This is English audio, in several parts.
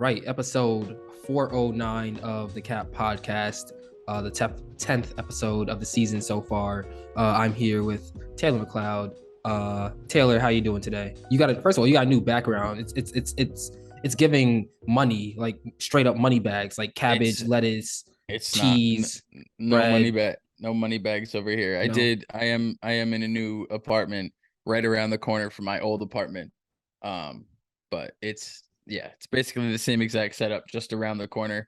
right, episode 409 of the Cap Podcast, the 10th episode of the season so far. I'm here with Taylor McLeod. Taylor, how you doing today? You got first of all, you got a new background. It's giving money, like straight up money bags, like cabbage, lettuce, It's not cheese, no money bread. bag, no money bags over here. No, I am in a new apartment right around the corner from my old apartment. But it's basically the same exact setup just around the corner.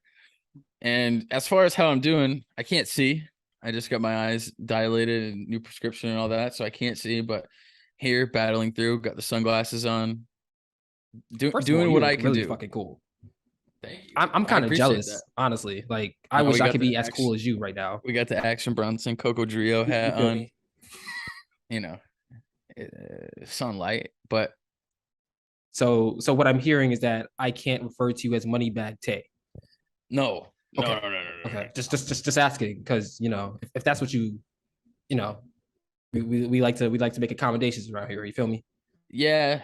And as far as how I'm doing, I can't see. I just got my eyes dilated and new prescription and all that, so I can't see, but here battling through, got the sunglasses on, first of all, doing you what look I can really do. fucking cool. Thank you. I'm I kind of appreciate that. jealous, honestly. Like I No, wish I could be as cool as you right now. we got the Action Bronson Coco Drio You hat feel on, me? you know, sunlight, but So what I'm hearing is that I can't refer to you as Moneybag Tay. no, no, Okay. no, no, no, no, no. Okay. Just asking because if that's what you know we like to make accommodations around here. You feel me? Yeah,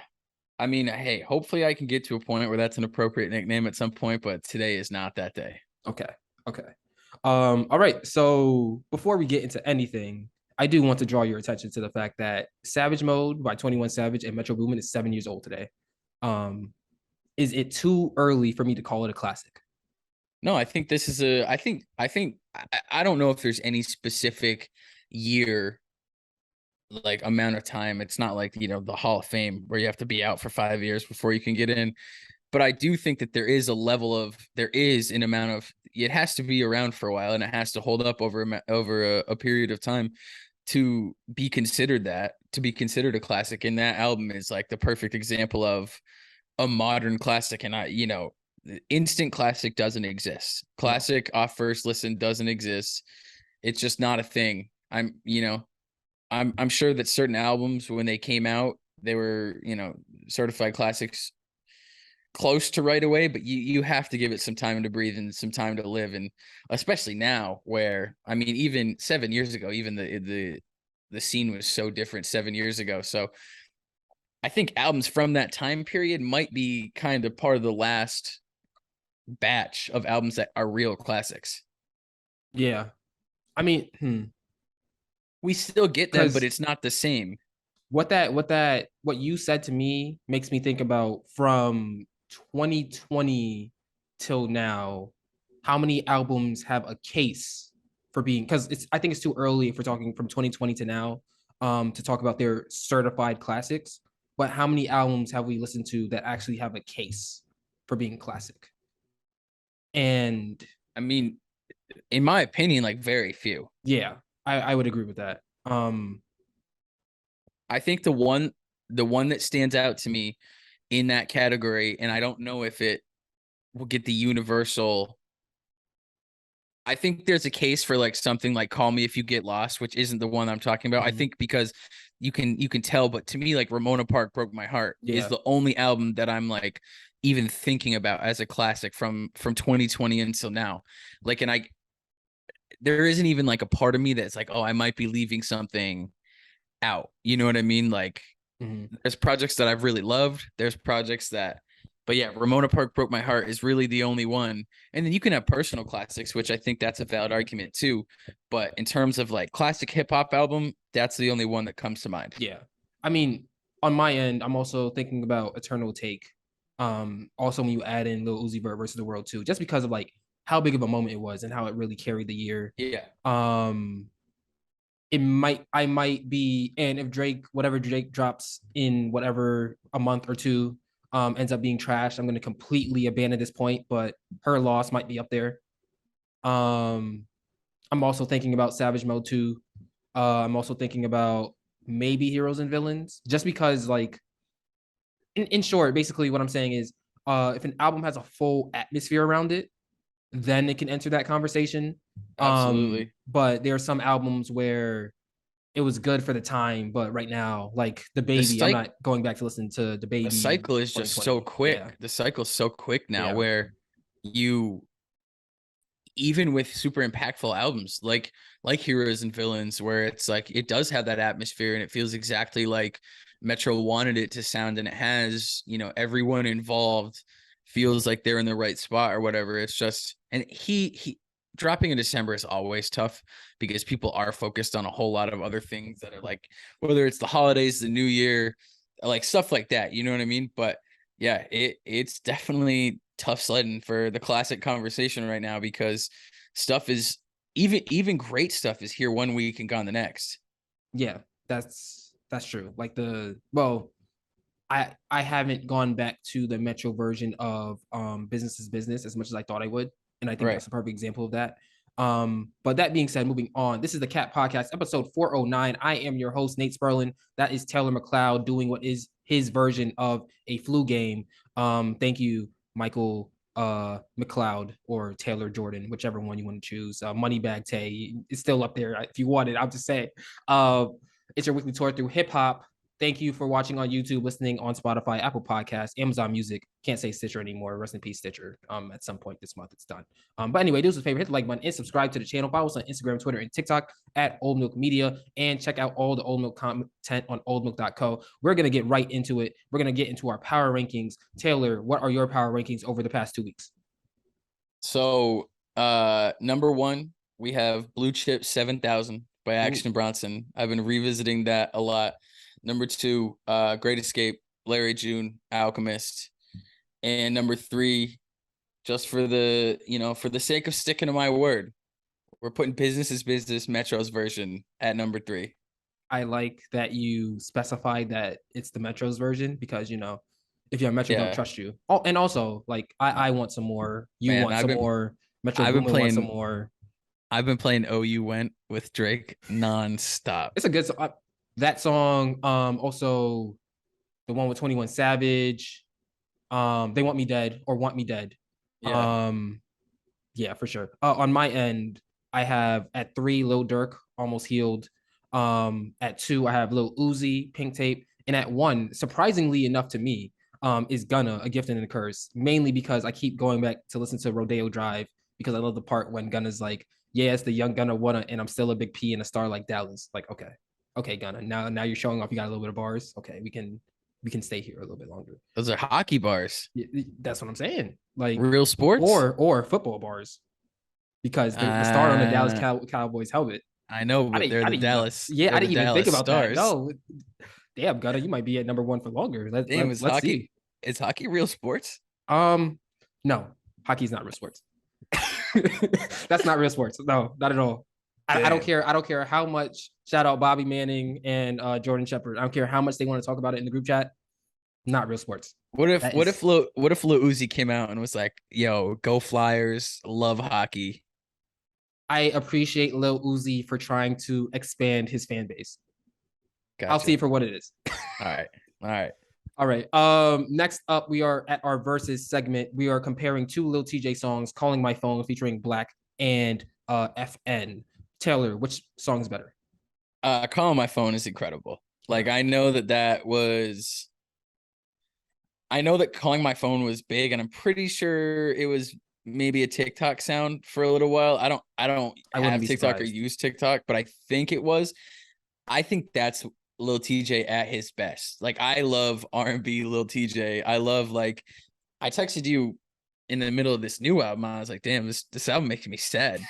I mean, hey, hopefully I can get to a point where that's an appropriate nickname at some point, but today is not that day. Okay. Okay. All right. So before we get into anything, I do want to draw your attention to the fact that Savage Mode by 21 Savage and Metro Boomin is 7 years old today. Um, is it too early for me to call it a classic? No, I think this is I don't know if there's any specific year, like amount of time. It's not like, the Hall of Fame where you have to be out for 5 years before you can get in. But I do think that there is an amount of, it has to be around for a while and it has to hold up over a period of time to be considered a classic. And that album is like the perfect example of a modern classic. And instant classic doesn't exist. Classic off first listen doesn't exist. It's just not a thing. I'm sure that certain albums when they came out, they were, certified classics close to right away, but you have to give it some time to breathe and some time to live. And especially now where, I mean, even 7 years ago, even the scene was so different 7 years ago. So I think albums from that time period might be kind of part of the last batch of albums that are real classics. Yeah. I mean, We still get them, but because it's not the same. what you said to me makes me think about from 2020 till now, how many albums have a case for being, because it's I think it's too early if we're talking from 2020 to now to talk about their certified classics. But how many albums have we listened to that actually have a case for being classic? And I mean, in my opinion, like very few. yeah, I would agree with that. I think the one that stands out to me in that category, and I don't know if it will get the universal. I think there's a case for like something like Call Me If You Get Lost, which isn't the one I'm talking about. I think because you can tell, but to me, like Ramona Park Broke My Heart is Yeah. the only album that I'm like even thinking about as a classic from 2020 until now. Like, and there isn't even like a part of me that's like, oh, I might be leaving something out. You know what I mean? Like, there's projects that I've really loved. There's projects that, but yeah, Ramona Park Broke My Heart is really the only one. And then you can have personal classics, which I think that's a valid argument too. But in terms of like classic hip hop album, that's the only one that comes to mind. Yeah. I mean, on my end, I'm also thinking about Eternal Take. Also when you add in Lil Uzi Vert versus the World too, just because of like how big of a moment it was and how it really carried the year. Yeah. Um, I might be, and if whatever Drake drops in whatever a month or two, ends up being trashed, I'm gonna completely abandon this point, but her loss might be up there. Um, I'm also thinking about Savage Mode 2. I'm also thinking about maybe Heroes and Villains, just because, like, in short, basically what I'm saying is, if an album has a full atmosphere around it, then it can enter that conversation. Absolutely. But there are some albums where it was good for the time, but right now, like the The Baby, I'm cycle not going back to listen to the the Baby cycle is just so 2020. Yeah, quick. The cycle's so quick now yeah, where you, even with super impactful albums like Heroes and Villains, where it's like it does have that atmosphere and it feels exactly like Metro wanted it to sound, and it has, everyone involved feels like they're in the right spot or whatever. It's just, and he dropping in December is always tough because people are focused on a whole lot of other things that are like, whether it's the holidays, the new year, like stuff like that. You know what I mean? But yeah, it's definitely tough sledding for the classic conversation right now because stuff is even great stuff is here one week and gone the next. Yeah, that's true. Like I haven't gone back to the Metro version of Business is Business as much as I thought I would, and I think Right. that's a perfect example of that. But that being said, moving on, this is the Cat Podcast, episode 409. I am your host, Nate Sperlin. That is Taylor McLeod doing what is his version of a flu game. Thank you, Michael McLeod or Taylor Jordan, whichever one you want to choose. Moneybag Tay is still up there if you want it. I'll just say, it's your weekly tour through hip hop. Thank you for watching on YouTube, listening on Spotify, Apple Podcasts, Amazon Music. Can't say Stitcher anymore. Rest in peace, Stitcher. At some point this month, it's done. But anyway, do us a favor, hit the like button and subscribe to the channel. Follow us on Instagram, Twitter, and TikTok at Old Milk Media, and check out all the Old Milk content on oldmilk.co. We're gonna get right into it. We're gonna get into our power rankings. Taylor, what are your power rankings over the past 2 weeks? So number one, we have Blue Chip 7000 by Action Bronson. I've been revisiting that a lot. Number two, Great Escape, Larry June, Alchemist. And number three, just for the, for the sake of sticking to my word, we're putting Business is Business, Metro's version at number three. I like that you specified that it's the Metro's version because if you're on Metro, don't trust you. Oh, and also like I want some more. You Man, want some more. Metro I've been Boomin wants some playing more. I've been playing OU Went with Drake nonstop. It's a good song. That song. Also the one with 21 Savage. They Want Me Dead or Want Me Dead. Yeah. Yeah, for sure. On my end, I have at 3 Lil Durk, Almost Healed. At 2, I have Lil Uzi, Pink Tape, and at 1, surprisingly enough to me, is Gunna, A Gift and a Curse. Mainly because I keep going back to listen to Rodeo Drive because I love the part when Gunna's like, "Yeah, it's the young Gunna wanna, and I'm still a big P in a star like Dallas." Like, okay, Gunna. Now you're showing off. You got a little bit of bars. Okay, we can stay here a little bit longer. Those are hockey bars. That's what I'm saying. Like Real sports? or football bars because the star on the Dallas Uh, Cowboys helmet. I know, but I didn't even. Yeah, I They're the didn't even think Dallas about that. Stars. No, damn, Gunna, you might be at number 1 for longer. Damn, Let's see. is hockey real sports? No, hockey's not real sports. That's not real sports. No, not at all. I don't care. I don't care how much. Shout out Bobby Manning and Jordan Shepard. I don't care how much they want to talk about it in the group chat. Not real sports. What if Lil Uzi came out and was like, "Yo, go Flyers, love hockey." I appreciate Lil Uzi for trying to expand his fan base. Gotcha. I'll see it for what it is. All right. All right. All right. Next up, we are at our versus segment. We are comparing 2 Lil TJay songs, Calling My Phone featuring Black and FN. Taylor, which song is better? Calling My Phone is incredible. Like I know that Calling My Phone was big, and I'm pretty sure it was maybe a TikTok sound for a little while. I don't have TikTok or use TikTok, but I think it was. I think that's Lil TJay at his best. Like I love R&B Lil TJay. I love I texted you in the middle of this new album. I was like, damn, this album makes me sad.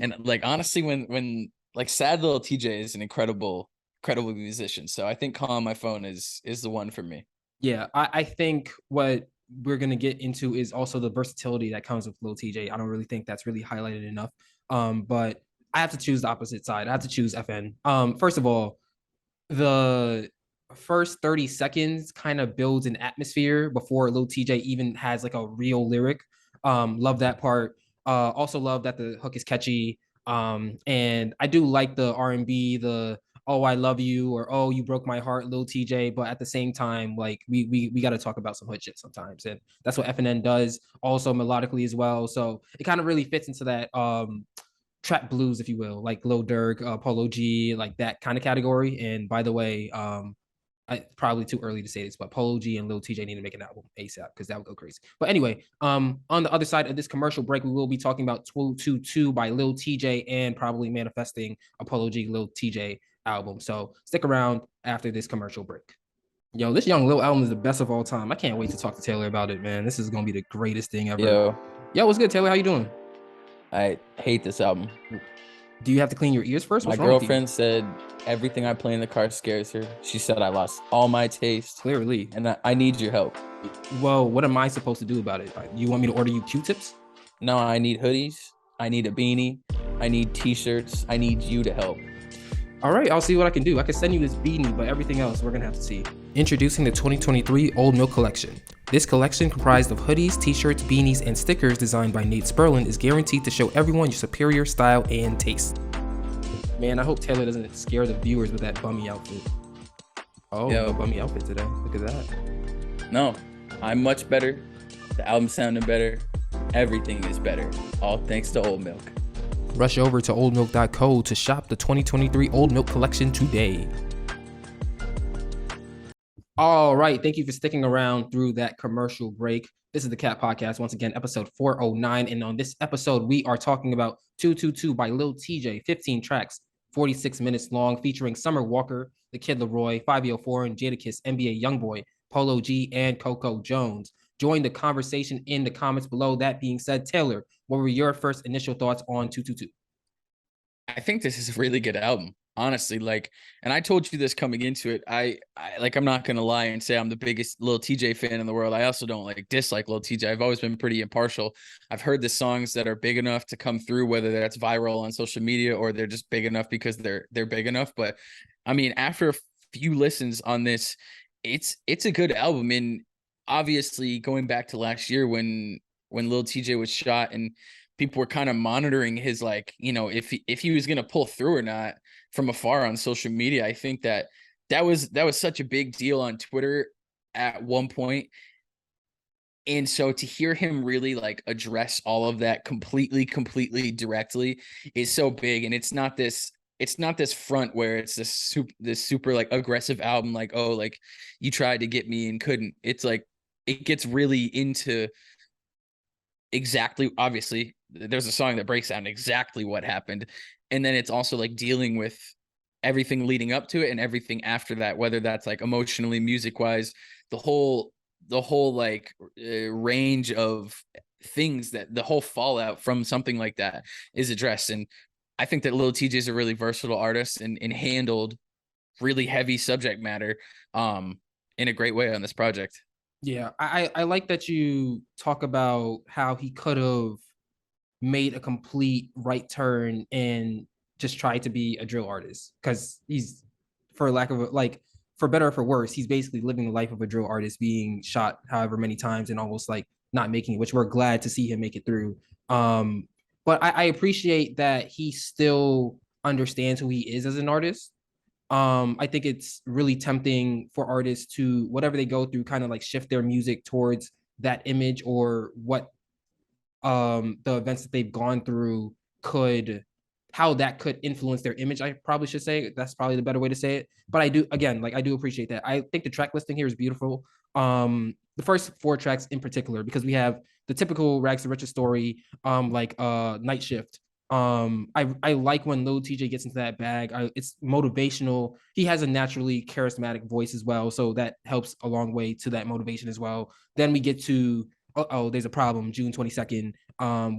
And like honestly, when like sad Lil TJay is an incredible musician. So I think Calling My Phone is the one for me. Yeah, I think what we're gonna get into is also the versatility that comes with Lil TJay. I don't really think that's really highlighted enough. But I have to choose the opposite side. I have to choose FN. First of all, the first 30 seconds kind of builds an atmosphere before Lil TJay even has like a real lyric. Love that part. Also love that the hook is catchy. And I do like the R&B, the "Oh I love you" or "Oh you broke my heart" Lil TJay, but at the same time, like we got to talk about some hood shit sometimes, and that's what FNN does. Also melodically as well, so it kind of really fits into that trap blues, if you will, like Lil Durk, Polo G, like that kind of category. And by the way, probably too early to say this, but Polo G and Lil TJay need to make an album ASAP because that would go crazy. But anyway, on the other side of this commercial break, we will be talking about 222 by Lil TJay and probably manifesting a Polo G Lil TJay album. So stick around after this commercial break. Yo, this Young Lil album is the best of all time. I can't wait to talk to Taylor about it, man. This is gonna be the greatest thing ever. Yo, Yo, what's good, Taylor? How you doing? I hate this album. Do you have to clean your ears first? My What's wrong with you? girlfriend said everything I play in the car scares her. She said I lost all my taste, Clearly. and I need your help. Well, what am I supposed to do about it? You want me to order you Q-tips? No, I need hoodies. I need a beanie. I need t-shirts. I need you to help. All right, I'll see what I can do. I can send you this beanie, but everything else we're gonna have to see. Introducing the 2023 Old Milk Collection. This collection, comprised of hoodies, t-shirts, beanies, and stickers designed by Nate Sperlin, is guaranteed to show everyone your superior style and taste. Man, I hope Taylor doesn't scare the viewers with that bummy outfit. Oh, Yo. no bummy outfit today. Look at that. No, I'm much better. The album sounded better. Everything is better. All thanks to Old Milk. Rush over to oldmilk.co to shop the 2023 Old Milk Collection today. All right. Thank you for sticking around through that commercial break. This is the Cat Podcast, once again, episode 409. And on this episode, we are talking about 222 by Lil TJay, 15 tracks, 46 minutes long, featuring Summer Walker, The Kid Laroi, 504, and Jadakiss, NBA Youngboy, Polo G, and Coco Jones. Join the conversation in the comments below. That being said, Taylor, what were your first initial thoughts on 222? I think this is a really good album, honestly. Like, and I told you this coming into it. I'm not gonna lie and say I'm the biggest Lil TJay fan in the world. I also don't like dislike Lil TJay. I've always been pretty impartial. I've heard the songs that are big enough to come through, whether that's viral on social media or they're just big enough because they're big enough. But I mean, after a few listens on this, it's a good album. And obviously, going back to last year when Lil TJay was shot and people were kind of monitoring his, like, if he was going to pull through or not from afar on social media. I think that was such a big deal on Twitter at one point. And so to hear him really like address all of that completely directly is so big. And it's not this front where it's this super like aggressive album, like, oh, like you tried to get me and couldn't. It's like it gets really into exactly, obviously there's a song that breaks down exactly what happened, and then it's also like dealing with everything leading up to it and everything after that, whether that's like emotionally, music wise, the whole like range of things, that the whole fallout from something like that is addressed. And I think that Lil TJ is a really versatile artist and handled really heavy subject matter in a great way on this project. Yeah, I like that you talk about how he could have made a complete right turn and just tried to be a drill artist, because he's, for lack of like, for better or for worse, he's basically living the life of a drill artist, being shot however many times and almost like not making it, which we're glad to see him make it through. But I appreciate that he still understands who he is as an artist. I think it's really tempting for artists to, whatever they go through, kind of like shift their music towards that image, or what the events that they've gone through could, how that could influence their image. I probably should say that's probably the better way to say it. But I do, again, like, I do appreciate that. I think the track listing here is beautiful. The first four tracks in particular, because we have the typical Rags to Riches story, like Night Shift. I like when Lil TJ gets into that bag. It's motivational. He has a naturally charismatic voice as well, so that helps a long way to that motivation as well. Then we get to there's a problem, June 22nd,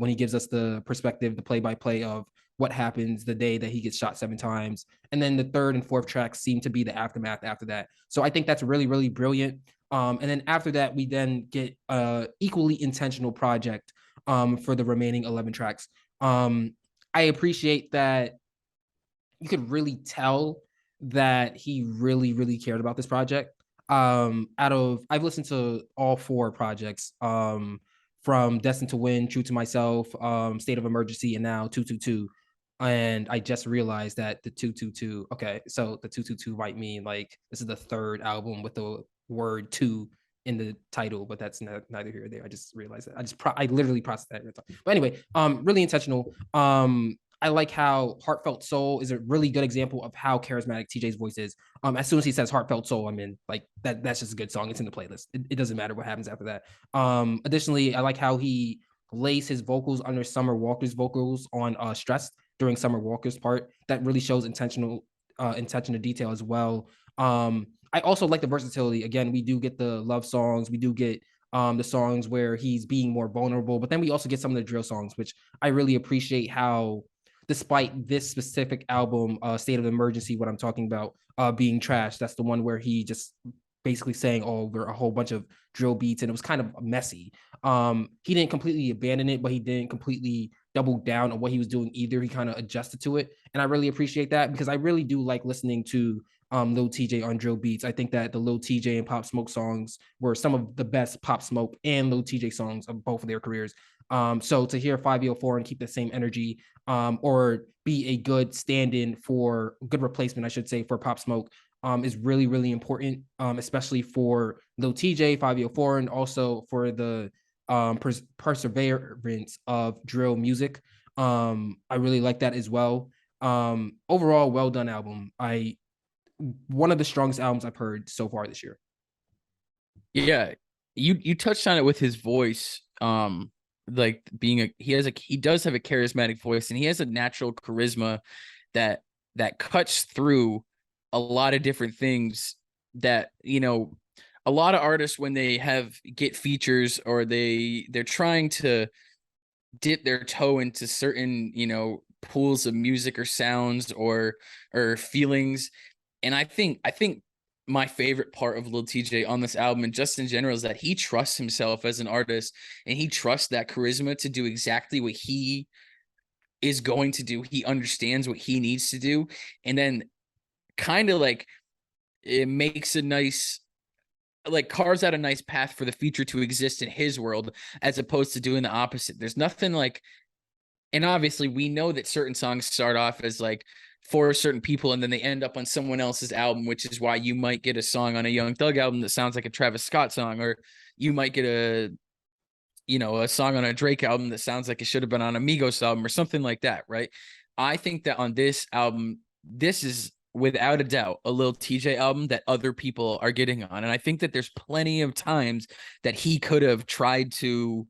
when he gives us the perspective, the play-by-play of what happens the day that he gets shot 7 times. And then the third and fourth tracks seem to be the aftermath after that. So I think that's really, really brilliant. And then after that, we then get equally intentional project for the remaining 11 tracks. I appreciate that you could really tell that he really, really cared about this project. I've listened to all four projects, from Destined to Win, True to Myself, State of Emergency, and now 222. And I just realized that the 222, okay, so the 222 might mean like this is the third album with the word two in the title, but that's neither here or there. I just realized that. I literally processed that. But anyway, really intentional. I like how Heartfelt Soul is a really good example of how charismatic TJ's voice is. As soon as he says Heartfelt Soul, I'm in. Like that's just a good song. It's in the playlist. It doesn't matter what happens after that. Additionally, I like how he lays his vocals under Summer Walker's vocals on Stressed during Summer Walker's part. That really shows intentional attention to detail as well. I also like the versatility. Again, we do get the love songs, we do get the songs where he's being more vulnerable, but then we also get some of the drill songs, which I really appreciate how, despite this specific album, State of Emergency, what I'm talking about, being trash, that's the one where he just basically saying over a whole bunch of drill beats, and it was kind of messy. He didn't completely abandon it, but he didn't completely double down on what he was doing either. He kind of adjusted to it, and I really appreciate that because I really do like listening to Lil TJay on drill beats. I think that the Lil TJay and Pop Smoke songs were some of the best Pop Smoke and Lil TJay songs of both of their careers. So to hear 504 and keep the same energy, or be a good stand-in for good replacement, I should say, for Pop Smoke, is really, really important, especially for Lil TJay, 504, and also for the perseverance of drill music. I really like that as well. Overall, well done album. One of the strongest albums I've heard so far this year. Yeah, you touched on it with his voice. Like being he does have a charismatic voice, and he has a natural charisma that cuts through a lot of different things that, a lot of artists, when they get features, or they're trying to dip their toe into certain, pools of music or sounds or feelings. And I think my favorite part of Lil TJay on this album, and just in general, is that he trusts himself as an artist, and he trusts that charisma to do exactly what he is going to do. He understands what he needs to do, and then kind of like it makes a nice, like, carves out a nice path for the future to exist in his world, as opposed to doing the opposite. There's nothing like, and obviously we know that certain songs start off as like for certain people, and then they end up on someone else's album, which is why you might get a song on a Young Thug album that sounds like a Travis Scott song, or you might get a song on a Drake album that sounds like it should have been on a Migos album or something like that, right? I think that on this album, this is without a doubt a Lil TJay album that other people are getting on. And I think that there's plenty of times that he could have tried to,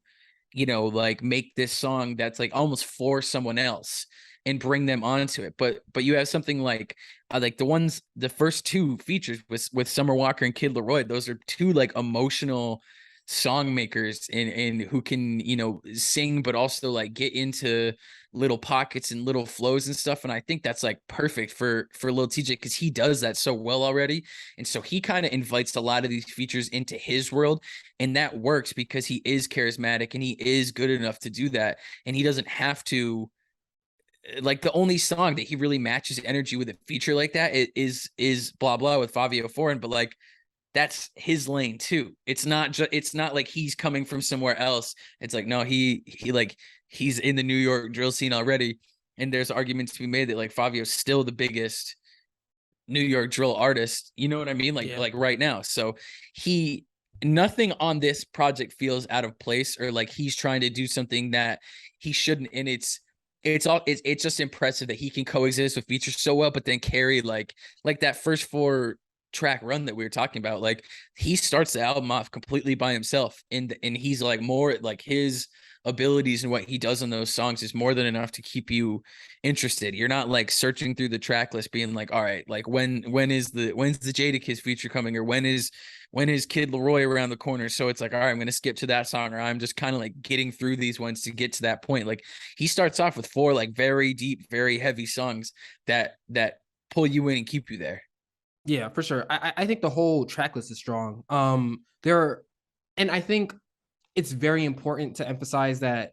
like, make this song that's like almost for someone else and bring them onto it. But you have something like the first two features with Summer Walker and Kid Laroi. Those are two like emotional song makers, and who can, sing, but also like get into little pockets and little flows and stuff. And I think that's like perfect for Lil TJay, because he does that so well already. And so he kind of invites a lot of these features into his world, and that works because he is charismatic and he is good enough to do that. And he doesn't have to, like, the only song that he really matches energy with a feature like that is Blah Blah with Fabio Foreign, but like, that's his lane too. It's not like he's coming from somewhere else. It's like, no, he's in the New York drill scene already. And there's arguments to be made that like Fabio's still the biggest New York drill artist. You know what I mean? Yeah. Like right now. So nothing on this project feels out of place, or like he's trying to do something that he shouldn't. And it's just impressive that he can coexist with features so well, but then carry like that first 4-track run that we were talking about. Like, he starts the album off completely by himself, and he's like, more like his abilities and what he does on those songs is more than enough to keep you interested. You're not like searching through the track list being like, all right, like when's the Jadakiss feature coming, or when is Kid Laroi around the corner? So it's like, all right, I'm gonna skip to that song, or I'm just kind of like getting through these ones to get to that point. Like, he starts off with 4 like very deep, very heavy songs that pull you in and keep you there. Yeah, for sure. I think the whole track list is strong. There are, and I think it's very important to emphasize that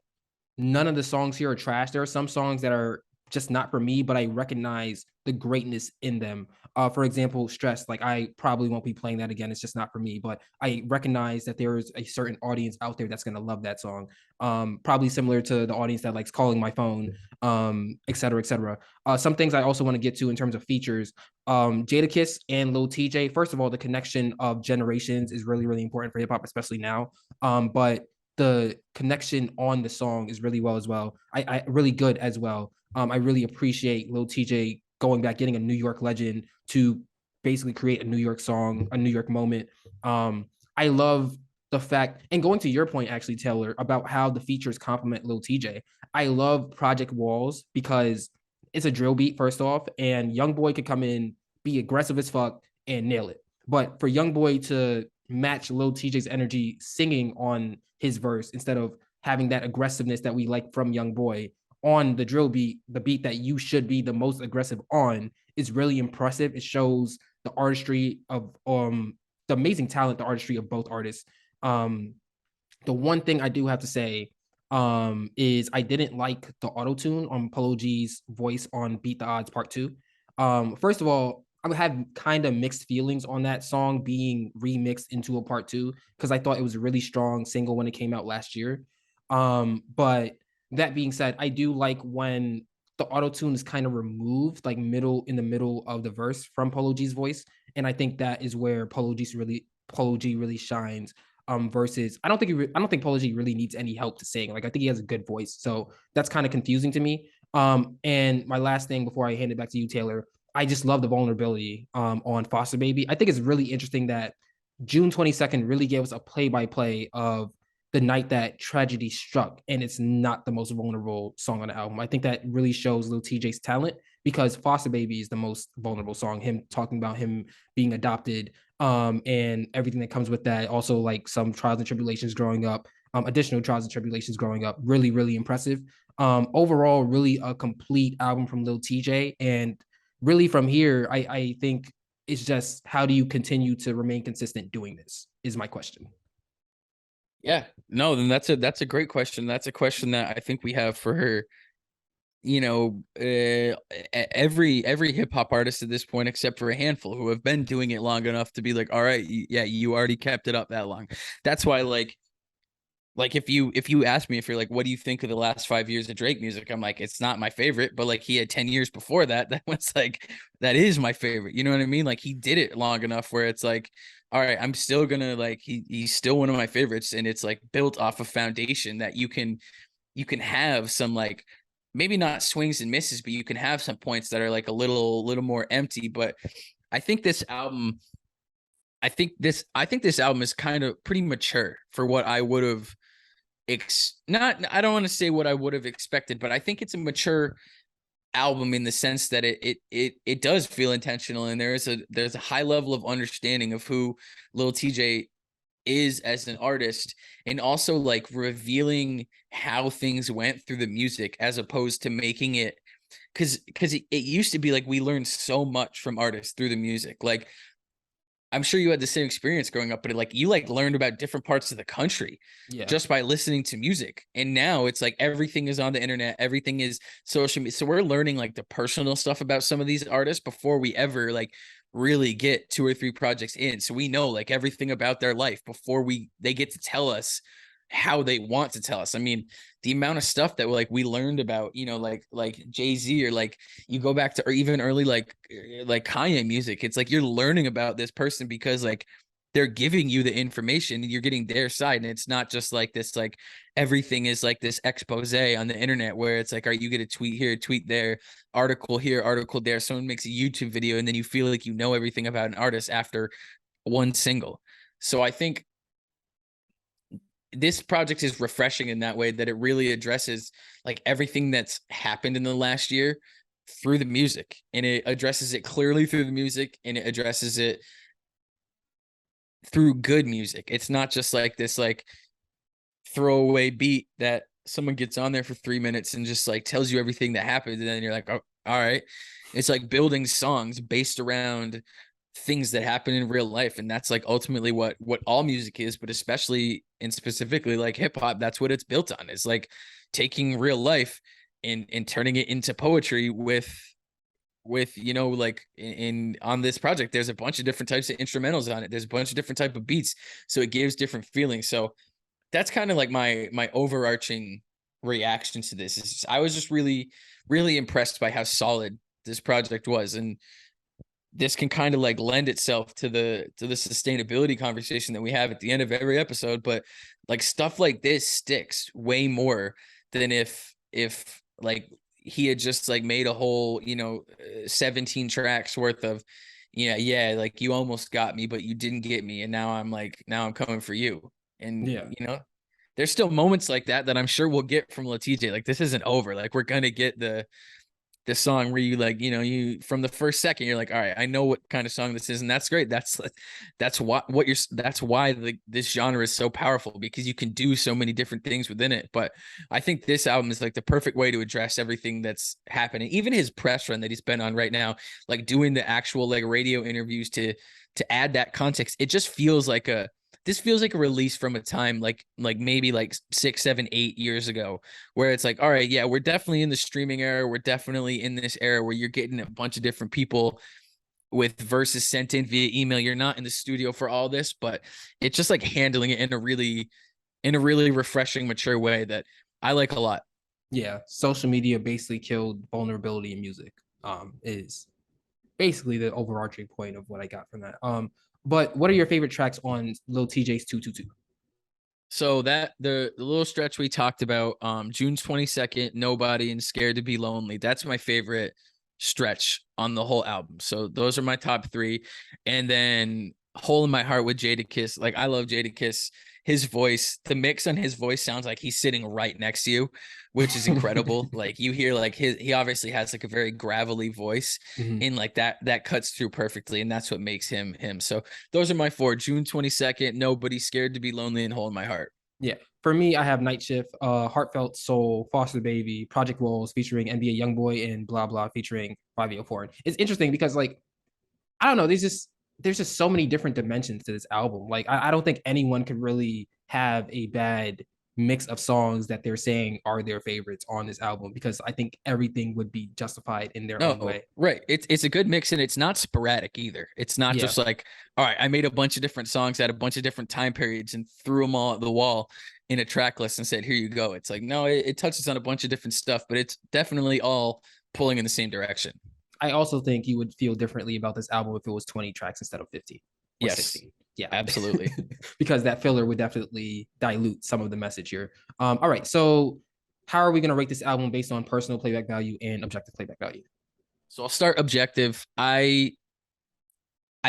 none of the songs here are trash. There are some songs that are just not for me, but I recognize the greatness in them. For example, Stress, like I probably won't be playing that again. It's just not for me, but I recognize that there is a certain audience out there that's going to love that song. Probably similar to the audience that likes Calling My Phone, et cetera, et cetera. Some things I also want to get to in terms of features. Jadakiss and Lil TJay, first of all, the connection of generations is really, really important for hip hop, especially now. But the connection on the song is really well as well. I really good as well. I really appreciate Lil TJay going back, getting a New York legend to basically create a New York song, a New York moment. I love the fact, and going to your point actually, Taylor, about how the features complement Lil TJay. I love Project Walls because it's a drill beat first off, and Young Boy could come in, be aggressive as fuck, and nail it. But for Young Boy to match Lil TJ's energy singing on his verse instead of having that aggressiveness that we like from Young Boy on the drill beat, the beat that you should be the most aggressive on, is really impressive. It shows the artistry of the amazing talent, the artistry of both artists. Um, the one thing I do have to say is I didn't like the auto tune on Polo G's voice on Beat the Odds Part Two. First of all, I had kind of mixed feelings on that song being remixed into a part two because I thought it was a really strong single when it came out last year. But that being said, I do like when the auto tune is kind of removed, like middle in the middle of the verse from Polo G's voice, and I think that is where Polo G really shines. Versus I don't think Polo G really needs any help to sing. Like I think he has a good voice, so that's kind of confusing to me. And my last thing before I hand it back to you, Taylor, I just love the vulnerability on Foster Baby. I think it's really interesting that June 22nd really gave us a play by play of the night that tragedy struck, and it's not the most vulnerable song on the album. I think that really shows Lil TJ's talent because Foster Baby is the most vulnerable song. Him talking about him being adopted, and everything that comes with that. Also, like some trials and tribulations growing up, additional trials and tribulations growing up. Really, really impressive. Overall, really a complete album from Lil TJ, and really from here, I think it's just how do you continue to remain consistent doing this is my question. Yeah, no, then that's a great question. That's a question that I think we have for her. Every hip hop artist at this point, except for a handful who have been doing it long enough to be like, all right, yeah, you already kept it up that long. That's why, like if you ask me if you're like, what do you think of the last 5 years of Drake music? I'm like, it's not my favorite, but like he had 10 years before that. That was like, that is my favorite. You know what I mean? Like he did it long enough where it's like, all right, I'm still gonna like he's still one of my favorites, and it's like built off a foundation that you can have some like maybe not swings and misses, but you can have some points that are like a little more empty. But I think this album, I think this album is kind of pretty mature for what I would have not I don't want to say what I would have expected, but I think it's a mature album in the sense that it does feel intentional, and there's a high level of understanding of who Lil TJ is as an artist, and also like revealing how things went through the music as opposed to making it because it used to be like we learned so much from artists through the music. Like I'm sure you had the same experience growing up, but like you like learned about different parts of the country Yeah. just by listening to music. And now it's like everything is on the internet, everything is social media. So we're learning like the personal stuff about some of these artists before we ever like really get two or three projects in. So we know like everything about their life before they get to tell us how they want to tell us. I mean, the amount of stuff that we learned about, like Jay-Z, or like you go back to, or even early like Kanye music. It's like you're learning about this person because like they're giving you the information and you're getting their side, and it's not just like this like everything is like this expose on the internet where it's like, all right, you get a tweet here, tweet there, article here, article there, someone makes a YouTube video, and then you feel like you know everything about an artist after one single. So I think this project is refreshing in that way, that it really addresses like everything that's happened in the last year through the music, and it addresses it clearly through the music, and it addresses it through good music. It's not just like this like throwaway beat that someone gets on there for 3 minutes and just like tells you everything that happened, and then you're like, oh, all right. It's like building songs based around things that happen in real life, and that's like ultimately what all music is, but especially and specifically like hip hop, that's what it's built on. It's like taking real life and turning it into poetry with like in on this project there's a bunch of different types of instrumentals on it, there's a bunch of different type of beats, so it gives different feelings. So that's kind of like my overarching reaction to this. Is I was just really impressed by how solid this project was, and this can kind of like lend itself to the sustainability conversation that we have at the end of every episode. But like stuff like this sticks way more than if like he had just like made a whole 17 tracks worth of yeah, like you almost got me but you didn't get me, and now I'm coming for you. And Yeah. there's still moments like that I'm sure we'll get from Lil TJay. Like this isn't over. Like we're gonna get the song where you like, you from the first second you're like, all right, I know what kind of song this is, and that's great. That's why this genre is so powerful, because you can do so many different things within it. But I think this album is like the perfect way to address everything that's happening. Even his press run that he's been on right now, like doing the actual like radio interviews to add that context. It just feels like this feels like a release from a time like maybe like 6, 7, 8 years ago, where it's like, all right, yeah, we're definitely in the streaming era. We're definitely in this era where you're getting a bunch of different people with verses sent in via email. You're not in the studio for all this, but it's just like handling it in a really refreshing, mature way that I like a lot. Yeah, social media basically killed vulnerability in music. Is basically the overarching point of what I got from that. But what are your favorite tracks on Lil TJ's 222? So that the little stretch we talked about, June 22nd, Nobody, and Scared to Be Lonely. That's my favorite stretch on the whole album. So those are my top three. And then Hole in My Heart with Jadakiss. Like, I love Jadakiss. His voice, the mix on his voice sounds like he's sitting right next to you, which is incredible. Like, you hear like he obviously has like a very gravelly voice, Mhm. and like that cuts through perfectly, and that's what makes him him. So those are my four: June 22nd, Nobody, Scared to Be Lonely, and Hole in My Heart. Yeah. For me, I have Night Shift, Heartfelt Soul, Foster Baby, Project Walls featuring NBA Youngboy, and Blah Blah featuring 504. It's interesting because like I don't know, there's just so many different dimensions to this album. Like I don't think anyone could really have a bad mix of songs that they're saying are their favorites on this album, because I think everything would be justified in their own No, way. right. It's a good mix, and it's not sporadic either. It's not Yeah. just like, all right, I made a bunch of different songs at a bunch of different time periods and threw them all at the wall in a track list and said, here you go. It's like, no, it touches on a bunch of different stuff, but it's definitely all pulling in the same direction. I also think you would feel differently about this album if it was 20 tracks instead of 50 or Yes, 16. Yeah. absolutely. Because that filler would definitely dilute some of the message here. All right. So how are we going to rate this album based on personal playback value and objective playback value? So I'll start objective. I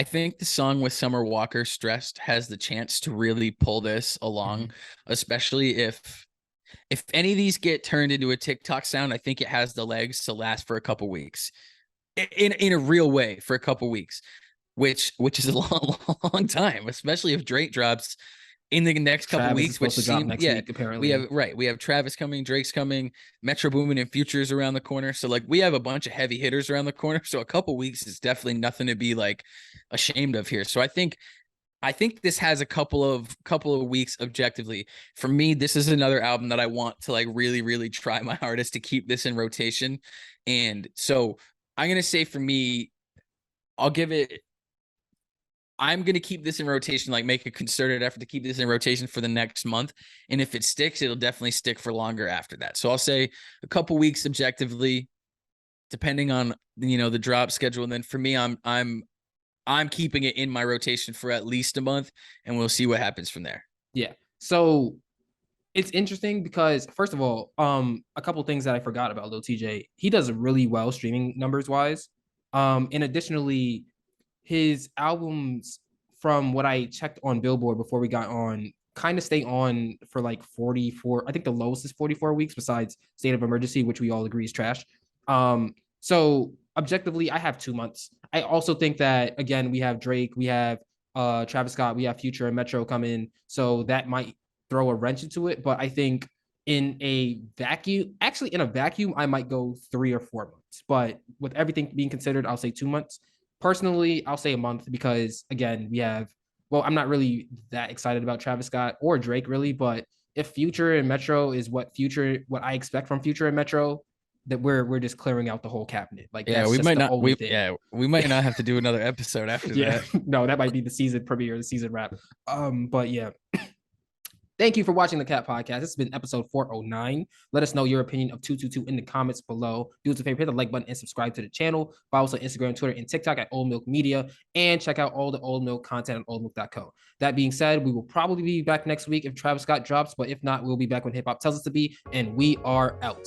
think the song with Summer Walker, Stressed, has the chance to really pull this along, Mhm. especially if any of these get turned into a TikTok sound. I think it has the legs to last for a couple weeks, in a real way, for a couple weeks, which is a long time, especially if Drake drops in the next couple Travis is weeks, which supposed to drop seem next yeah, week, apparently. we have Travis coming, Drake's coming, Metro Boomin and Futures around the corner. So like we have a bunch of heavy hitters around the corner. So a couple weeks is definitely nothing to be like ashamed of here. So I think this has a couple of weeks objectively. For me, this is another album that I want to like really, really try my hardest to keep this in rotation. And so I'm gonna say, for me, I'll give it I'm gonna keep this in rotation, like make a concerted effort to keep this in rotation for the next month. And if it sticks, it'll definitely stick for longer after that. So I'll say a couple weeks objectively, depending on the drop schedule. And then for me, I'm keeping it in my rotation for at least a month, and we'll see what happens from there. Yeah. So it's interesting because first of all, a couple things that I forgot about Lil TJ. He does really well streaming numbers wise. And additionally, his albums, from what I checked on Billboard before we got on, kind of stay on for like 44. I think the lowest is 44 weeks besides State of Emergency, which we all agree is trash. So objectively, I have 2 months. I also think that again, we have Drake, we have Travis Scott, we have Future and Metro come in. So that might throw a wrench into it. But I think in a vacuum, I might go 3 or 4 months. But with everything being considered, I'll say 2 months. Personally, I'll say a month because again, well, I'm not really that excited about Travis Scott or Drake really, but if Future and Metro is what I expect from Future and Metro, that we're just clearing out the whole cabinet. Like Yeah, that's we just might the not only thing. we might not have to do another episode after Yeah, that. no, that might be the season premiere, the season wrap. But yeah, thank you for watching the Cat Podcast. This has been episode 409. Let us know your opinion of 222 in the comments below. Do us a favor, hit the like button and subscribe to the channel. Follow us on Instagram, Twitter, and TikTok at OldMilk Media. And check out all the Old Milk content on oldmilk.co. That being said, we will probably be back next week if Travis Scott drops. But if not, we'll be back when hip hop tells us to be. And we are out.